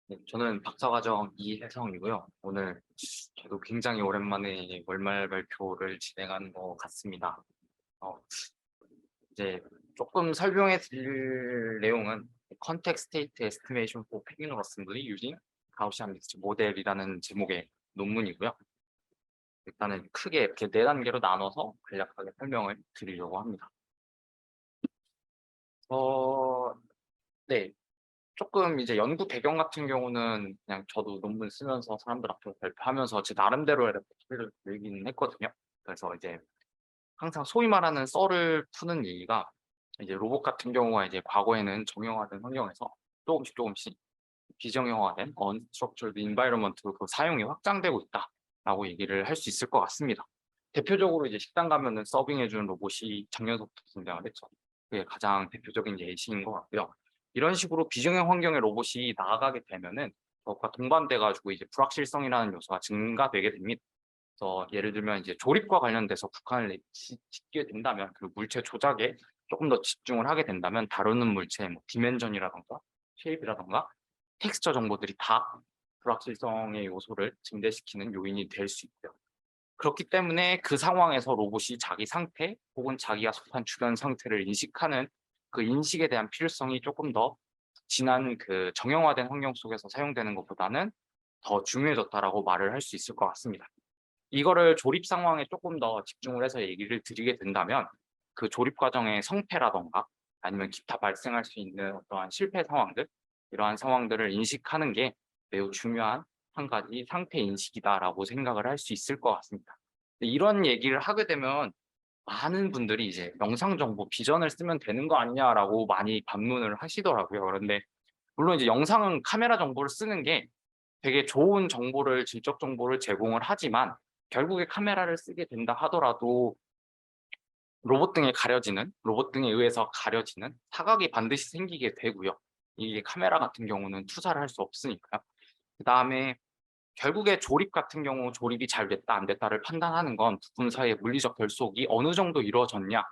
네, 저는 박사과정 이혜성이고요. 오늘 저도 굉장히 오랜만에 월말 발표를 진행하는 것 같습니다. 어, 이제 조금 설명해 드릴 내용은 Context State Estimation for Peginal Assembly Using Gaussian Mixed Model이라는 제목의 논문이고요. 일단은 크게 이렇게 네 단계로 나눠서 간략하게 설명을 드리려고 합니다. 네, 조금 이제 연구 배경 같은 경우는 그냥 저도 논문 쓰면서 사람들 앞에서 발표하면서 제 나름대로의 레퍼토리를 늘긴 했거든요. 그래서 이제 항상 소위 말하는 썰을 푸는 얘기가 이제 로봇 같은 경우가 이제 과거에는 정형화된 환경에서 조금씩 비정형화된 unstructured environment로 그 사용이 확장되고 있다라고 얘기를 할 수 있을 것 같습니다. 대표적으로 이제 식당 가면은 서빙해주는 로봇이 작년부터 등장을 했죠. 그게 가장 대표적인 예시인 것 같고요. 이런 식으로 비정형 환경의 로봇이 나아가게 되면은 그것과 동반돼 가지고 이제 불확실성이라는 요소가 증가되게 됩니다. 그래서 예를 들면 이제 조립과 관련돼서 국한을 짓게 된다면 그 물체 조작에 조금 더 집중을 하게 된다면 다루는 물체의 뭐 디멘전이라던가 쉐입이라던가 텍스처 정보들이 다 불확실성의 요소를 증대시키는 요인이 될 수 있고요. 그렇기 때문에 그 상황에서 로봇이 자기 상태 혹은 자기가 속한 주변 상태를 인식하는 그 인식에 대한 필요성이 조금 더 진한 그 정형화된 환경 속에서 사용되는 것보다는 더 중요해졌다라고 말을 할 수 있을 것 같습니다. 이거를 조립 상황에 조금 더 집중을 해서 얘기를 드리게 된다면 그 조립 과정의 성패라던가 아니면 기타 발생할 수 있는 어떠한 실패 상황들, 이러한 상황들을 인식하는 게 매우 중요한 한 가지 상태 인식이다라고 생각을 할 수 있을 것 같습니다. 근데 이런 얘기를 하게 되면 많은 분들이 이제 "영상 정보 비전을 쓰면 되는 거 아니냐?"라고 많이 반문을 하시더라고요. 그런데 물론 이제 영상은 카메라 정보를 쓰는 게 되게 좋은 정보를 질적 정보를 제공을 하지만 결국에 카메라를 쓰게 된다 하더라도 로봇 등에 의해서 가려지는 사각이 반드시 생기게 되고요. 이게 카메라 같은 경우는 투사를 할 수 없으니까요. 그다음에 결국에 조립 같은 경우 조립이 잘 됐다 안 됐다를 판단하는 건 부품 사이의 물리적 결속이 어느 정도 이루어졌냐를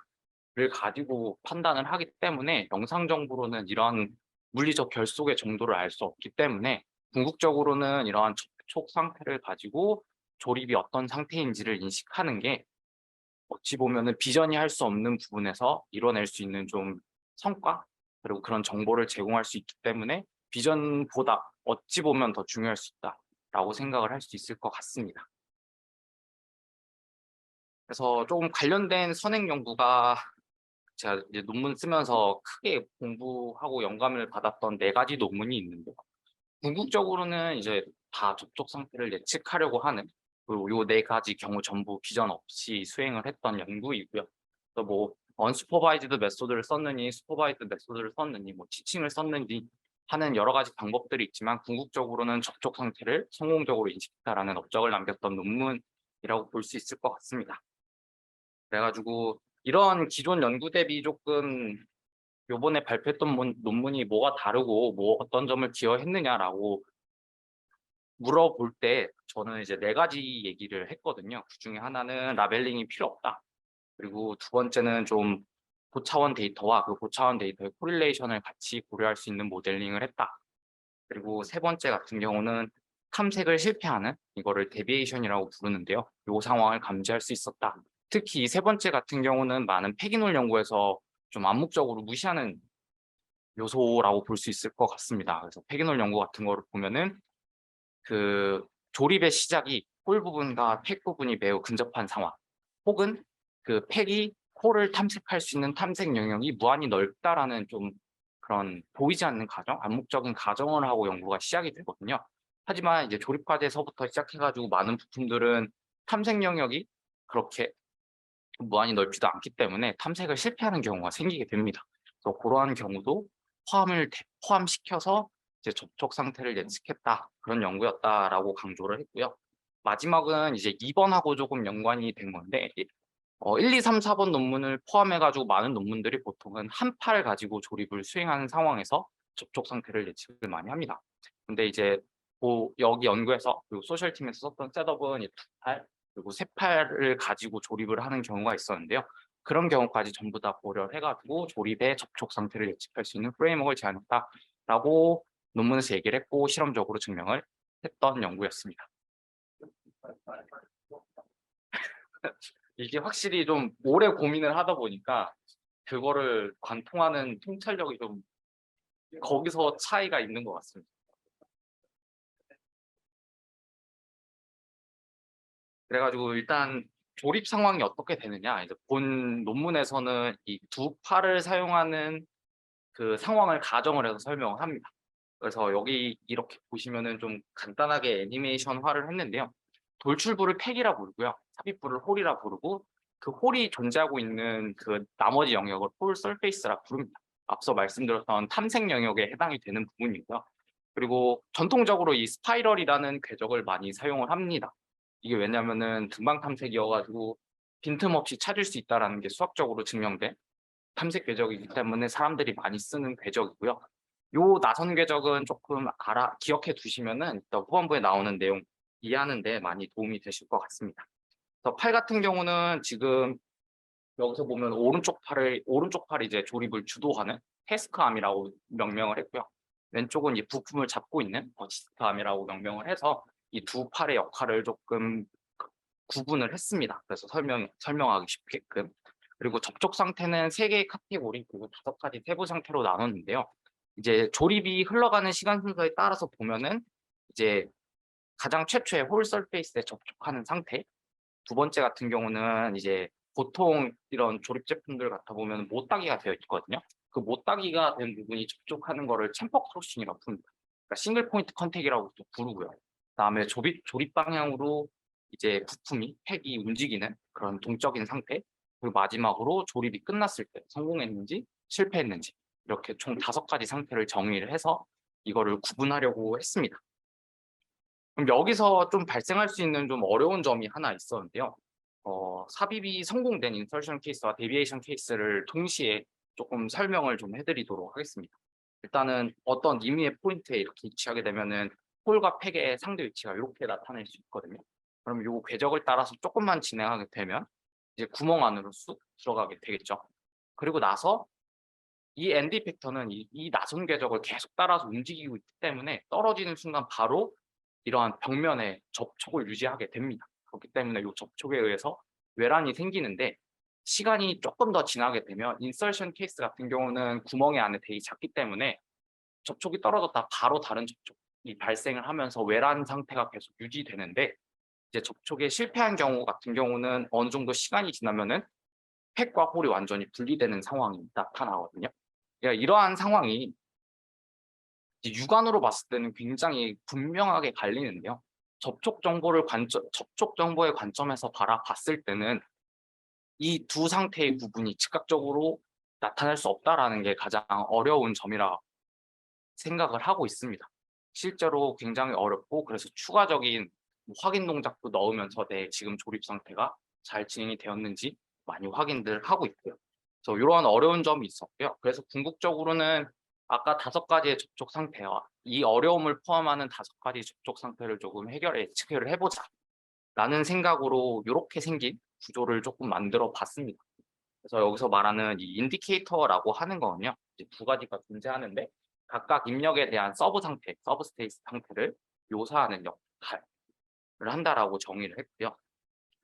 가지고 판단을 하기 때문에 영상 정보로는 이러한 물리적 결속의 정도를 알 수 없기 때문에 궁극적으로는 이러한 접촉 상태를 가지고 조립이 어떤 상태인지를 인식하는 게 어찌 보면은 비전이 할 수 없는 부분에서 이뤄낼 수 있는 좀 성과 그리고 그런 정보를 제공할 수 있기 때문에 비전보다 어찌 보면 더 중요할 수 있다라고 생각을 할 수 있을 것 같습니다. 그래서 조금 관련된 선행 연구가 제가 이제 논문 쓰면서 크게 공부하고 영감을 받았던 네 가지 논문이 있는데요. 궁극적으로는 이제 다 접촉 상태를 예측하려고 하는 그리고 요 네 가지 경우 전부 비전 없이 수행을 했던 연구이고요. 또 뭐 언슈퍼바이즈드 메소드를 썼느니 슈퍼바이즈드 메소드를 썼느니 뭐 티칭을 썼는지 하는 여러 가지 방법들이 있지만 궁극적으로는 접촉 상태를 성공적으로 인식했다라는 업적을 남겼던 논문이라고 볼 수 있을 것 같습니다. 그래 가지고 이런 기존 연구 대비 조금 요번에 발표했던 논문이 뭐가 다르고 뭐 어떤 점을 기여했느냐라고 물어볼 때 저는 이제 네 가지 얘기를 했거든요. 그중에 하나는 라벨링이 필요 없다. 그리고 두 번째는 좀 고차원 데이터와 그 고차원 데이터의 코릴레이션을 같이 고려할 수 있는 모델링을 했다. 그리고 세 번째 같은 경우는 탐색을 실패하는 이거를 데비에이션이라고 부르는데요. 요 상황을 감지할 수 있었다. 특히 이 세 번째 같은 경우는 많은 폐기놀 연구에서 좀 암묵적으로 무시하는 요소라고 볼 수 있을 것 같습니다. 그래서 폐기놀 연구 같은 거를 보면은 그 조립의 시작이 홀 부분과 팩 부분이 매우 근접한 상황 혹은 그 팩이 홀을 탐색할 수 있는 탐색 영역이 무한히 넓다라는 좀 그런 보이지 않는 가정, 암묵적인 가정을 하고 연구가 시작이 되거든요. 하지만 이제 조립 과제에서부터 시작해 가지고 많은 부품들은 탐색 영역이 그렇게 무한히 넓지도 않기 때문에 탐색을 실패하는 경우가 생기게 됩니다. 그래서 고러한 경우도 포함시켜서 이제 접촉 상태를 예측했다. 그런 연구였다라고 강조를 했고요. 마지막은 이제 2 번하고 조금 연관이 된 건데 1, 2, 3, 4번 논문을 포함해 가지고 많은 논문들이 보통은 한 팔 가지고 조립을 수행하는 상황에서 접촉 상태를 예측을 많이 합니다. 근데 이제 여기 연구에서 그리고 소셜 팀에서 썼던 셋업은 이 2 팔 그리고 3 팔을 가지고 조립을 하는 경우가 있었는데요. 그런 경우까지 전부 다 고려를 해 가지고 조립의 접촉 상태를 예측할 수 있는 프레임워크를 제안했다라고 논문에서 얘기를 했고 실험적으로 증명을 했던 연구였습니다. 이게 확실히 좀 오래 고민을 하다 보니까 그거를 관통하는 통찰력이 좀 거기서 차이가 있는 것 같습니다. 그래가지고 일단 조립 상황이 어떻게 되느냐, 이제 본 논문에서는 이 두 팔을 사용하는 그 상황을 가정을 해서 설명을 합니다. 그래서 여기 이렇게 보시면은 좀 간단하게 애니메이션화를 했는데요. 돌출부를 팩이라 부르고요. 삽입부를 홀이라 부르고 그 홀이 존재하고 있는 그 나머지 영역을 홀 서페이스라 부릅니다. 앞서 말씀드렸던 탐색 영역에 해당이 되는 부분이고요. 그리고 전통적으로 이 스파이럴이라는 궤적을 많이 사용을 합니다. 이게 왜냐면은 등방 탐색이어가지고 빈틈없이 찾을 수 있다는 게 수학적으로 증명된 탐색 궤적이기 때문에 사람들이 많이 쓰는 궤적이고요. 요 나선 궤적은 조금 기억해 두시면은 이따 후반부에 나오는 내용 이해하는 데 많이 도움이 되실 것 같습니다. 그래서 팔 같은 경우는 지금 여기서 보면 오른쪽 팔이 이제 조립을 주도하는 태스크암이라고 명명을 했고요. 왼쪽은 이 부품을 잡고 있는 어시스트암이라고 명명을 해서 이 두 팔의 역할을 조금 구분을 했습니다. 그래서 설명하기 쉽게끔. 그리고 접촉 상태는 3개의 카테고리 그리고 5가지 세부 상태로 나눴는데요. 이제 조립이 흘러가는 시간 순서에 따라서 보면은 이제 가장 최초의 홀 서페이스에 접촉하는 상태, 두 번째 같은 경우는 이제 보통 이런 조립 제품들 같아 보면 못따기가 되어 있거든요. 그 못따기가 된 부분이 접촉하는 거를 챔퍼 크로싱이라고 부릅니다. 그러니까 싱글 포인트 컨택이라고 또 부르고요. 그다음에 조립 방향으로 이제 부품이 팩이 움직이는 그런 동적인 상태, 그리고 마지막으로 조립이 끝났을 때 성공했는지 실패했는지 이렇게 총 5가지 상태를 정의를 해서 이거를 구분하려고 했습니다. 그럼 여기서 좀 발생할 수 있는 좀 어려운 점이 하나 있었는데요. 삽입이 성공된 인설션 케이스와 데비에이션 케이스를 동시에 조금 설명을 좀 해드리도록 하겠습니다. 일단은 어떤 임의의 포인트에 이렇게 위치하게 되면은 홀과 팩의 상대 위치가 이렇게 나타낼 수 있거든요. 그럼 요 궤적을 따라서 조금만 진행하게 되면 이제 구멍 안으로 쑥 들어가게 되겠죠. 그리고 나서 이 엔드 이펙터는 이 나선 궤적을 계속 따라서 움직이고 있기 때문에 떨어지는 순간 바로 이러한 벽면에 접촉을 유지하게 됩니다. 그렇기 때문에 이 접촉에 의해서 외란이 생기는데 시간이 조금 더 지나게 되면 인설션 케이스 같은 경우는 구멍의 안에 되게 작기 때문에 접촉이 떨어졌다 바로 다른 접촉이 발생을 하면서 외란 상태가 계속 유지되는데 이제 접촉에 실패한 경우 같은 경우는 어느 정도 시간이 지나면은 팩과 홀이 완전히 분리되는 상황이 나타나거든요. 그러니까 이러한 상황이 육안으로 봤을 때는 굉장히 분명하게 갈리는데요. 접촉 정보의 관점에서 바라봤을 때는 이 두 상태의 구분이 즉각적으로 나타날 수 없다라는 게 가장 어려운 점이라 생각을 하고 있습니다. 실제로 굉장히 어렵고 그래서 추가적인 확인 동작도 넣으면서 내 지금 조립 상태가 잘 진행이 되었는지 많이 확인들 하고 있고요. 그래서 이러한 어려운 점이 있었고요. 그래서 궁극적으로는 아까 5가지의 접촉 상태와 이 어려움을 포함하는 5가지 접촉 상태를 조금 체결을 해보자 라는 생각으로 이렇게 생긴 구조를 조금 만들어 봤습니다. 그래서 여기서 말하는 이 인디케이터라고 하는 거는요, 이제 2가지가 존재하는데 각각 입력에 대한 서브 스테이트 상태를 묘사하는 역할을 한다라고 정의를 했고요.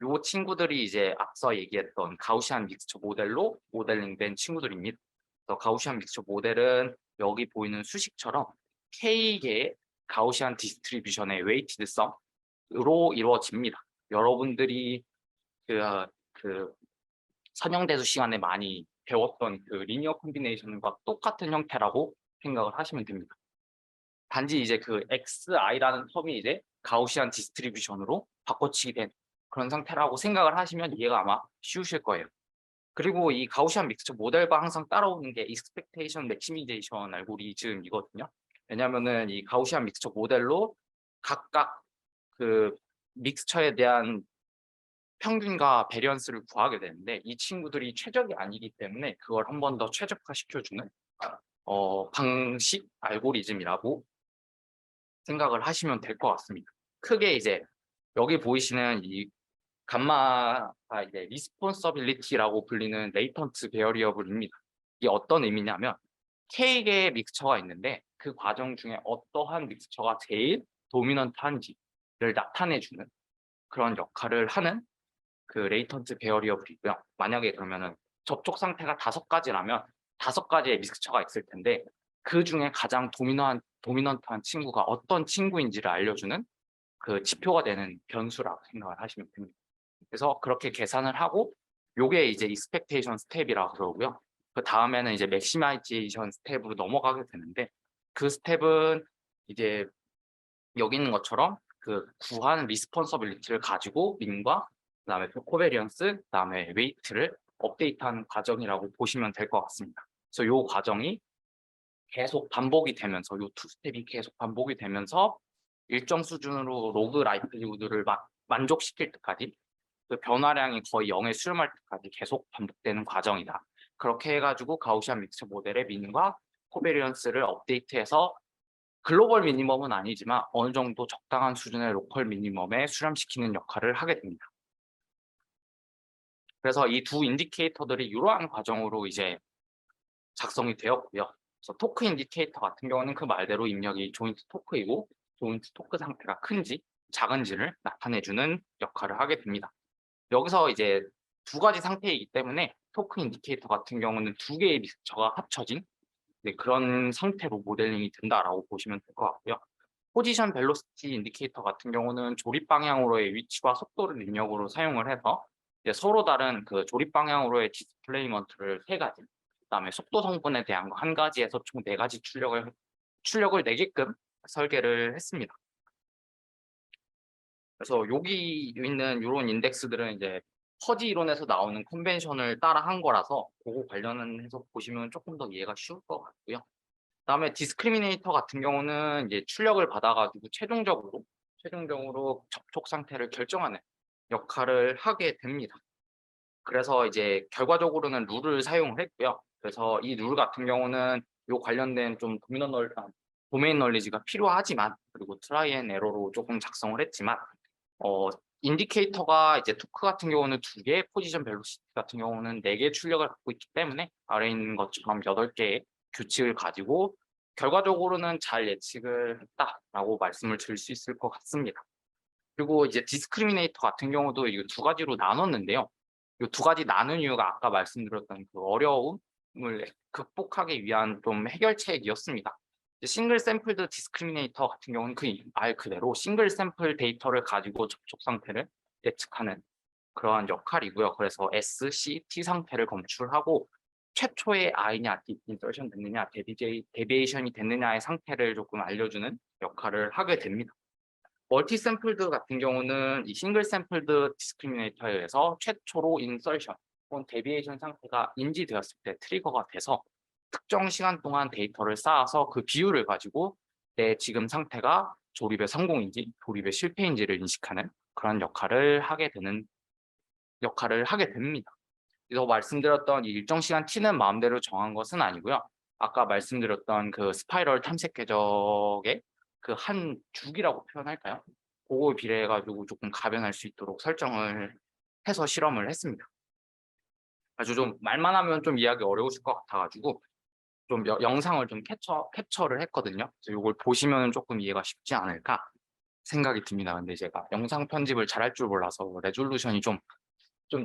요 친구들이 이제 앞서 얘기했던 가우시안 믹스처 모델로 모델링된 친구들입니다. 그래서 가우시안 믹스처 모델은 여기 보이는 수식처럼 K개의 가우시안 디스트리뷰션의 웨이티드 썸으로 이루어집니다. 여러분들이 그 선형대수 시간에 많이 배웠던 그 리니어 콤비네이션과 똑같은 형태라고 생각을 하시면 됩니다. 단지 이제 그 XI라는 텀이 이제 가우시안 디스트리뷰션으로 바꿔치기 된 그런 상태라고 생각을 하시면 이해가 아마 쉬우실 거예요. 그리고 이 가우시안 믹스처 모델과 항상 따라오는 게 익스펙테이션 맥시미제이션 알고리즘이거든요. 왜냐면은 이 가우시안 믹스처 모델로 각각 그 믹스처에 대한 평균과 베리언스를 구하게 되는데 이 친구들이 최적이 아니기 때문에 그걸 한 번 더 최적화시켜주는 방식 알고리즘이라고 생각을 하시면 될 것 같습니다. 크게 이제 여기 보이시는 이 감마가 이제 리스폰서빌리티라고 불리는 레이턴트 베어리어블입니다. 이게 어떤 의미냐면 K개의 믹스처가 있는데 그 과정 중에 어떠한 믹스처가 제일 도미넌트한지를 나타내주는 그런 역할을 하는 그 레이턴트 베어리어블이고요. 만약에 그러면은 접촉 상태가 5가지라면 5가지의 믹스처가 있을 텐데 그중에 가장 도미넌트한 친구가 어떤 친구인지를 알려주는 그 지표가 되는 변수라고 생각을 하시면 됩니다. 그래서 그렇게 계산을 하고 요게 이제 익스펙테이션 스텝이라고 그러고요. 그다음에는 이제 맥시마이제이션 스텝으로 넘어가게 되는데 그 스텝은 이제 여기 있는 것처럼 그 구한 리스폰서빌리티를 가지고 민과 그다음에 코베리언스 그다음에 웨이트를 업데이트하는 과정이라고 보시면 될 것 같습니다. 그래서 요 과정이 계속 반복이 되면서 요 투 스텝이 계속 반복이 되면서 일정 수준으로 로그 라이클리후드를 만족시킬 때까지 그 변화량이 거의 0에 수렴할 때까지 계속 반복되는 과정이다. 그렇게 해가지고 가우시안 믹스 모델의 민과 코베리언스를 업데이트해서 글로벌 미니멈은 아니지만 어느 정도 적당한 수준의 로컬 미니멈에 수렴시키는 역할을 하게 됩니다. 그래서 이 두 인디케이터들이 이러한 과정으로 이제 작성이 되었고요. 그래서 토크 인디케이터 같은 경우는 그 말대로 입력이 조인트 토크이고 조인트 토크 상태가 큰지 작은지를 나타내주는 역할을 하게 됩니다. 여기서 이제 2가지 상태이기 때문에 토크 인디케이터 같은 경우는 2개의 믹스처가 합쳐진 그런 상태로 모델링이 된다라고 보시면 될 것 같고요. 포지션 벨로시티 인디케이터 같은 경우는 조립 방향으로의 위치와 속도를 입력으로 사용을 해서 이제 서로 다른 그 조립 방향으로의 디스플레이먼트를 3가지, 그다음에 속도 성분에 대한 거 1가지에서 총 4가지 출력을 내게끔 설계를 했습니다. 그래서 여기 있는 이런 인덱스들은 이제 퍼지 이론에서 나오는 컨벤션을 따라한 거라서 그거 관련해서 보시면 조금 더 이해가 쉬울 것 같고요. 그다음에 디스크리미네이터 같은 경우는 이제 출력을 받아가지고 최종적으로 접촉 상태를 결정하는 역할을 하게 됩니다. 그래서 이제 결과적으로는 룰을 사용을 했고요. 그래서 이 룰 같은 경우는 요 관련된 좀 도메인 널리지가 필요하지만 그리고 트라이 앤 에러로 조금 작성을 했지만 인디케이터가 이제 토크 같은 경우는 2개, 포지션 벨로시티 같은 경우는 4개 출력을 갖고 있기 때문에 아래에 있는 것처럼 8개의 규칙을 가지고 결과적으로는 잘 예측을 했다라고 말씀을 드릴 수 있을 것 같습니다. 그리고 이제 디스크리미네이터 같은 경우도 이 2가지로 나눴는데요. 이 2가지 나눈 이유가 아까 말씀드렸던 그 어려움을 극복하기 위한 좀 해결책이었습니다. 싱글 샘플드 디스크리미네이터 같은 경우는 그 말 그대로 싱글 샘플 데이터를 가지고 접촉 상태를 예측하는 그러한 역할이고요. 그래서 S, C, T 상태를 검출하고 최초의 I냐, 인서션 됐느냐, 데비에이션이 됐느냐의 상태를 조금 알려주는 역할을 하게 됩니다. 멀티 샘플드 같은 경우는 이 싱글 샘플드 디스크리미네이터에 의해서 최초로 인서션 혹은 데비에이션 상태가 인지되었을 때 트리거가 돼서 특정 시간 동안 데이터를 쌓아서 그 비율을 가지고 내 지금 상태가 조립의 성공인지 조립의 실패인지를 인식하는 그런 역할을 하게 됩니다. 그래서 말씀드렸던 이 일정 시간 t는 마음대로 정한 것은 아니고요. 아까 말씀드렸던 그 스파이럴 탐색 궤적의 그 한 주기라고 표현할까요? 그거에 비례해 가지고 조금 가변할 수 있도록 설정을 해서 실험을 했습니다. 아주 좀 말만 하면 좀 이해하기 어려우실 것 같아 가지고 좀 영상을 좀 캡처를 했거든요. 그래서 이걸 보시면 조금 이해가 쉽지 않을까 생각이 듭니다. 근데 제가 영상 편집을 잘할 줄 몰라서 레졸루션이 좀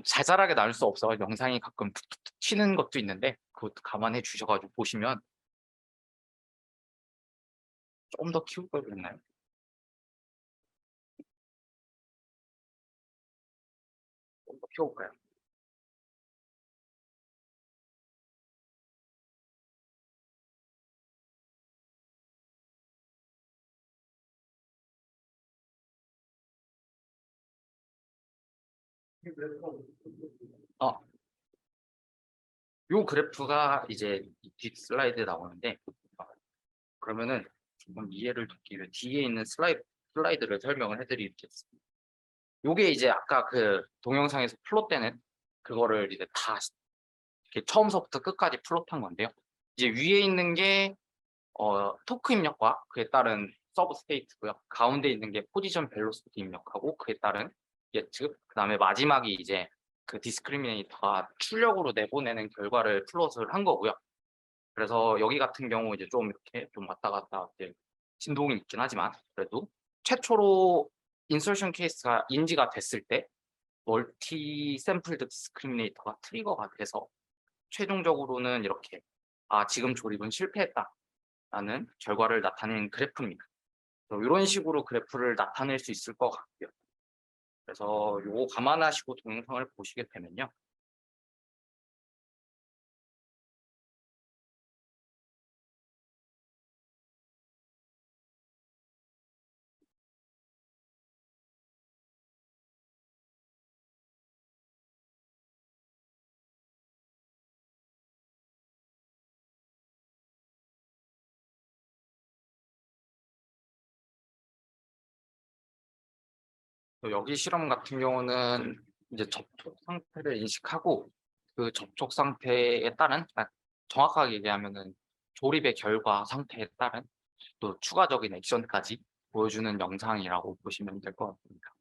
자잘하게 나올 수 없어 영상이 가끔 툭툭툭 튀는 것도 있는데 그것도 감안해 주셔가지고 보시면 좀 더 키울 걸 그랬나요? 좀 더 키워볼까요? 어, 요 그래프가 이제 뒷 슬라이드에 나오는데 그러면은 조금 이해를 돕기 위해 뒤에 있는 슬라이드를 설명을 해드리겠습니다. 요게 이제 아까 그 동영상에서 플롯되는 그거를 이제 다 이렇게 처음서부터 끝까지 플롯한 건데요. 이제 위에 있는 게 토크 입력과 그에 따른 서브 스테이트고요. 가운데 있는 게 포지션 벨로시티 입력하고 그에 따른 예측, 그다음에 마지막이 이제 그 디스크리미네이터가 출력으로 내보내는 결과를 플롯을 한 거고요. 그래서 여기 같은 경우 이제 좀 이렇게 좀 왔다 갔다 이제 진동이 있긴 하지만 그래도 최초로 인서션 케이스가 인지가 됐을 때 멀티 샘플드 디스크리미네이터가 트리거가 돼서 최종적으로는 이렇게 '아 지금 조립은 실패했다.'라는 결과를 나타낸 그래프입니다. 요런 식으로 그래프를 나타낼 수 있을 것 같고요. 그래서 요거 감안하시고 동영상을 보시게 되면요. 여기 실험 같은 경우는 이제 접촉 상태를 인식하고 그 접촉 상태에 따른 정확하게 얘기하면은 조립의 결과 상태에 따른 또 추가적인 액션까지 보여주는 영상이라고 보시면 될 것 같습니다.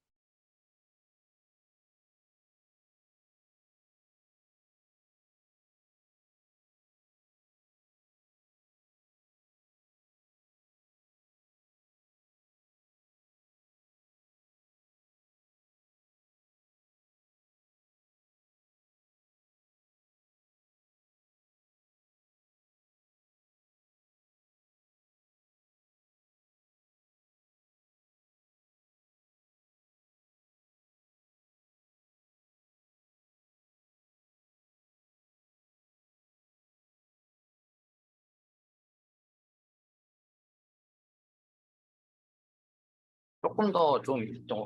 조금 더 좀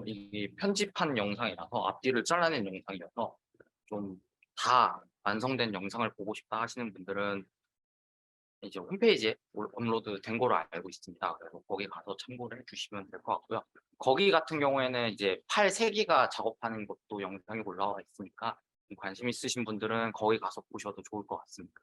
이 편집한 영상이라서 앞뒤를 잘라낸 영상이어서 좀 다 완성된 영상을 보고 싶다 하시는 분들은 이제 홈페이지에 업로드된 걸로 알고 있습니다. 그래서 거기 가서 참고를 해 주시면 될 것 같고요. 거기 같은 경우에는 이제 팔 3 개가 작업하는 것도 영상이 올라와 있으니까 좀 관심 있으신 분들은 거기 가서 보셔도 좋을 것 같습니다.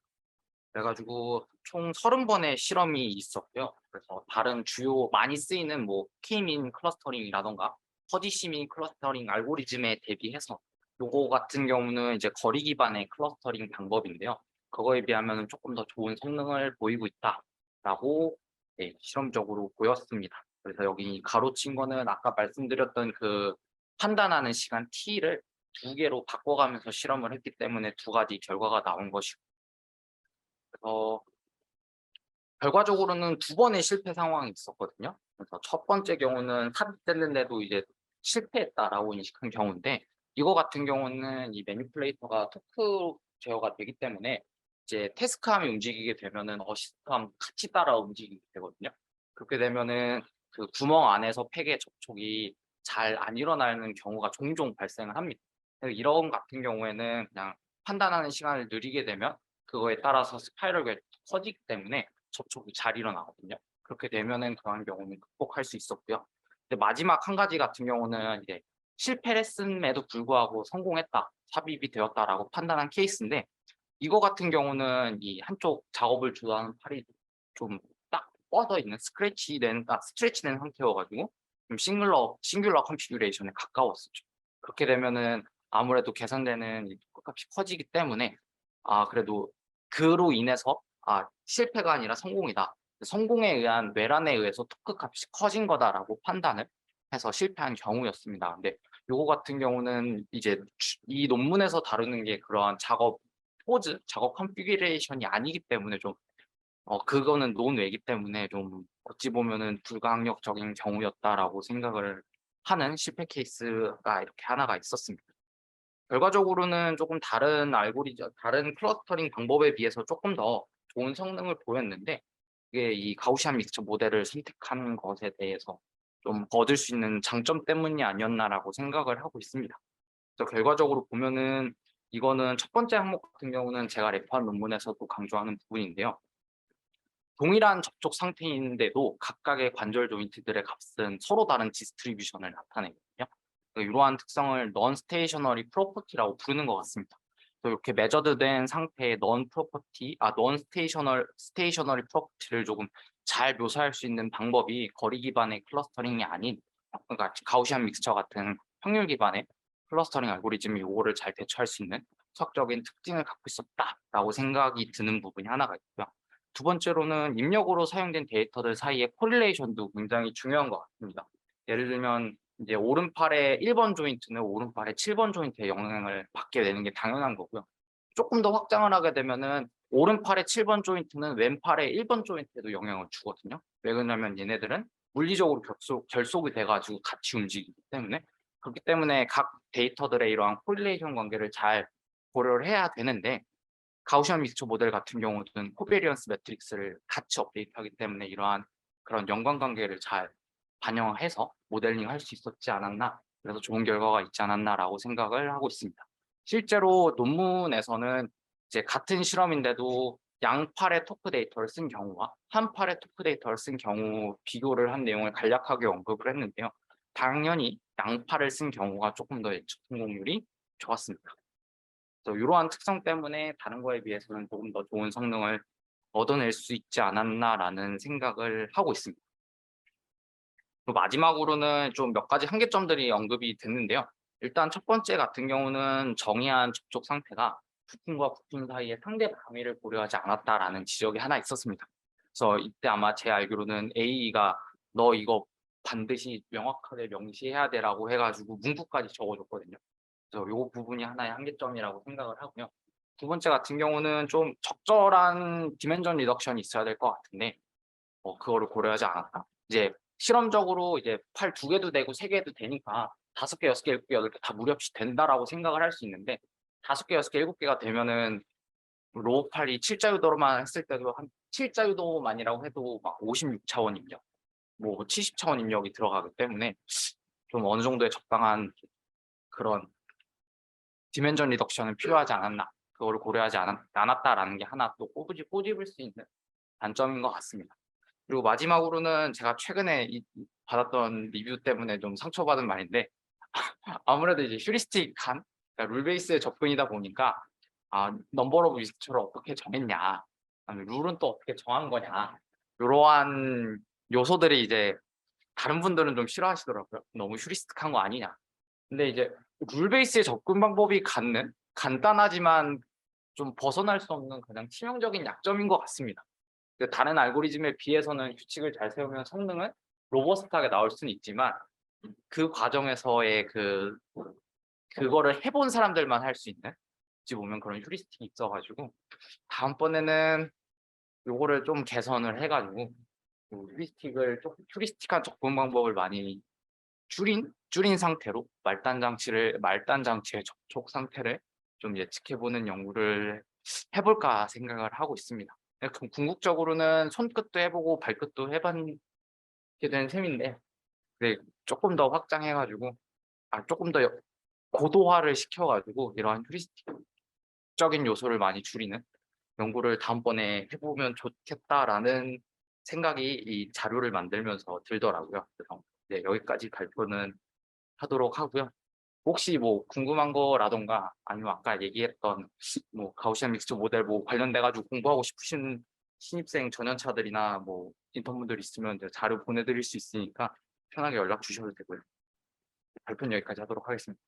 그래 가지고 총 30번의 실험이 있었고요. 그래서 다른 주요 많이 쓰이는 뭐 K-민 클러스터링이라든가 퍼지시 클러스터링 알고리즘에 대비해서 요거 같은 경우는 이제 거리 기반의 클러스터링 방법인데요. 그거에 비하면은 쪼끔 더 좋은 성능을 보이고 있다라고 네 실험적으로 보였습니다. 그래서 여기 가로친 거는 아까 말씀드렸던 그 판단하는 시간 T를 2 개로 바꿔가면서 실험을 했기 때문에 2 가지 결과가 나온 것이고 어 결과적으로는 2 번의 실패 상황이 있었거든요. 그래서 첫 번째 경우는 삽입됐는데도 이제 "실패했다."라고 인식한 경우인데 이거 같은 경우는 이 매니플레이터가 토크 제어가 되기 때문에 이제 태스크암이 움직이게 되면은 어시스트암 같이 따라 움직이게 되거든요. 그렇게 되면은 그 구멍 안에서 팩의 접촉이 잘 안 일어나는 경우가 종종 발생을 합니다. 그래서 이런 같은 경우에는 그냥 판단하는 시간을 느리게 되면 그거에 따라서 스파이럴 게 커지기 때문에 접촉이 잘 일어나거든요. 그렇게 되면은 그런 경우는 극복할 수 있었고요. 근데 마지막 한 가지 같은 경우는 이제 실패를 했음에도 불구하고 성공했다, 삽입이 되었다라고 판단한 케이스인데 이거 같은 경우는 이 한쪽 작업을 주도하는 팔이 좀 딱 뻗어 있는 스트레치 된 상태여 가지고 좀 싱귤러 컨피규레이션에 가까웠었죠. 그렇게 되면은 아무래도 계산되는 이 값이 커지기 때문에 그래도 그로 인해서 '실패가 아니라 성공이다. 성공에 의한 뇌란에 의해서 토크 값이 커진 거다.'라고 판단을 해서 실패한 경우였습니다. 근데 요거 같은 경우는 이제 이 논문에서 다루는 게 그러한 작업 포즈, 작업 컨피규레이션이 아니기 때문에 좀 그거는 논외이기 때문에 좀 어찌 보면은 '불가항력적인 경우였다.'라고 생각을 하는 실패 케이스가 이렇게 하나가 있었습니다. 결과적으로는 쪼금 다른 클러스터링 방법에 비해서 쪼끔 더 좋은 성능을 보였는데 이게 이 가우시안 믹스처 모델을 선택한 것에 대해서 좀 얻을 수 있는 장점 때문이 아니었나라고 생각을 하고 있습니다. 그래서 결과적으로 보면은 이거는 첫 번째 항목 같은 경우는 제가 레퍼한 논문에서도 강조하는 부분인데요. 동일한 접촉 상태인데도 각각의 관절 조인트들의 값은 서로 다른 디스트리뷰션을 나타내거든요. 이러한 특성을 non stationary property라고 부르는 것 같습니다. 그래서 이렇게 매저드된 상태의 non stationary property를 조금 잘 묘사할 수 있는 방법이 거리 기반의 클러스터링이 아닌 그러니까 가우시안 믹스처 같은 확률 기반의 클러스터링 알고리즘이 요거를 잘 대처할 수 있는 분석적인 특징을 갖고 있었다라고 생각이 드는 부분이 하나가 있고요. 두 번째로는 입력으로 사용된 데이터들 사이의 코릴레이션도 굉장히 중요한 것 같습니다. 예를 들면 이제 오른팔의 1번 조인트는 오른팔의 7번 조인트에 영향을 받게 되는 게 당연한 거고요. 조금 더 확장을 하게 되면은 오른팔의 7번 조인트는 왼팔의 1번 조인트에도 영향을 주거든요. 왜 그러냐면 얘네들은 물리적으로 결속이 돼 가지고 같이 움직이기 때문에. 그렇기 때문에 각 데이터들의 이러한 코릴레이션 관계를 잘 고려를 해야 되는데, 가우시안 믹스처 모델 같은 경우는 코베리언스 매트릭스를 같이 업데이트하기 때문에 이러한 그런 연관관계를 잘 반영해서 모델링할 수 있었지 않았나, 그래서 좋은 결과가 있지 않았나라고 생각을 하고 있습니다. 실제로 논문에서는 이제 같은 실험인데도 양팔의 토크 데이터를 쓴 경우와 한 팔의 토크 데이터를 쓴 경우 비교를 한 내용을 간략하게 언급을 했는데요. 당연히 양팔을 쓴 경우가 조금 더 예측 성공률이 좋았습니다. 그래서 이러한 특성 때문에 다른 거에 비해서는 조금 더 좋은 성능을 얻어낼 수 있지 않았나라는 생각을 하고 있습니다. 그리고 마지막으로는 좀 몇 가지 한계점들이 언급이 됐는데요. 일단 첫 번째 같은 경우는 정의한 접촉 상태가 부품과 부품 사이의 상대 방위를 고려하지 않았다라는 지적이 하나 있었습니다. 그래서 이때 아마 제 알기로는 A가 너 이거 반드시 명확하게 명시해야 돼라고 해가지고 문구까지 적어줬거든요. 그래서 요 부분이 하나의 한계점이라고 생각을 하고요. 두 번째 같은 경우는 좀 적절한 디멘전 리덕션이 있어야 될 것 같은데 그거를 고려하지 않았다. 이제 실험적으로 이제 팔 2개도 되고 3개도 되니까 5개, 6개, 7개, 8개 다 무리 없이 된다라고 생각을 할 수 있는데, 5개, 6개, 7개가 되면은 로우 팔이 7자 유도로만 했을 때도 한 7자 유도만이라고 해도 막 56차원 입력, 뭐 70차원 입력이 들어가기 때문에 좀 어느 정도의 적당한 그런 디멘전 리덕션은 필요하지 않았나, 그거를 고려하지 않았다라는 게 하나 또 꼬집을 수 있는 단점인 것 같습니다. 그리고 마지막으로는 제가 최근에 받았던 리뷰 때문에 좀 상처받은 말인데, 아무래도 이제 휴리스틱한, 그러니까 룰 베이스의 접근이다 보니까 넘버 오브 위스트를 어떻게 정했냐, 룰은 또 어떻게 정한 거냐, 이러한 요소들이 이제 다른 분들은 좀 싫어하시더라고요. 너무 휴리스틱한 거 아니냐. 근데 이제 룰 베이스의 접근 방법이 갖는 간단하지만 좀 벗어날 수 없는 가장 치명적인 약점인 것 같습니다. 다른 알고리즘에 비해서는 규칙을 잘 세우면 성능은 로버스트하게 나올 수는 있지만, 그 과정에서의 그거를 해본 사람들만 할 수 있는, 어찌 보면 그런 휴리스틱이 있어가지고 다음번에는 요거를 좀 개선을 해가지고 휴리스틱한 접근 방법을 많이 줄인 상태로 말단 장치의 접촉 상태를 좀 예측해보는 연구를 해볼까 생각을 하고 있습니다. 그럼 궁극적으로는 손끝도 해보고 발끝도 해봤게 된 셈인데, 네, 조금 더 확장해가지고 조금 더 고도화를 시켜가지고 이러한 휴리스틱적인 요소를 많이 줄이는 연구를 다음번에 해보면 좋겠다라는 생각이 이 자료를 만들면서 들더라고요. 그래서 네, 여기까지 발표는 하도록 하고요. 혹시 뭐 궁금한 거라던가 아니면 아까 얘기했던 뭐 가우시안 믹스처 모델 뭐 관련돼 가지고 공부하고 싶으신 신입생 전연차들이나 뭐 인턴분들 있으면 제가 자료 보내드릴 수 있으니까 편하게 연락 주셔도 되고요. 발표는 여기까지 하도록 하겠습니다.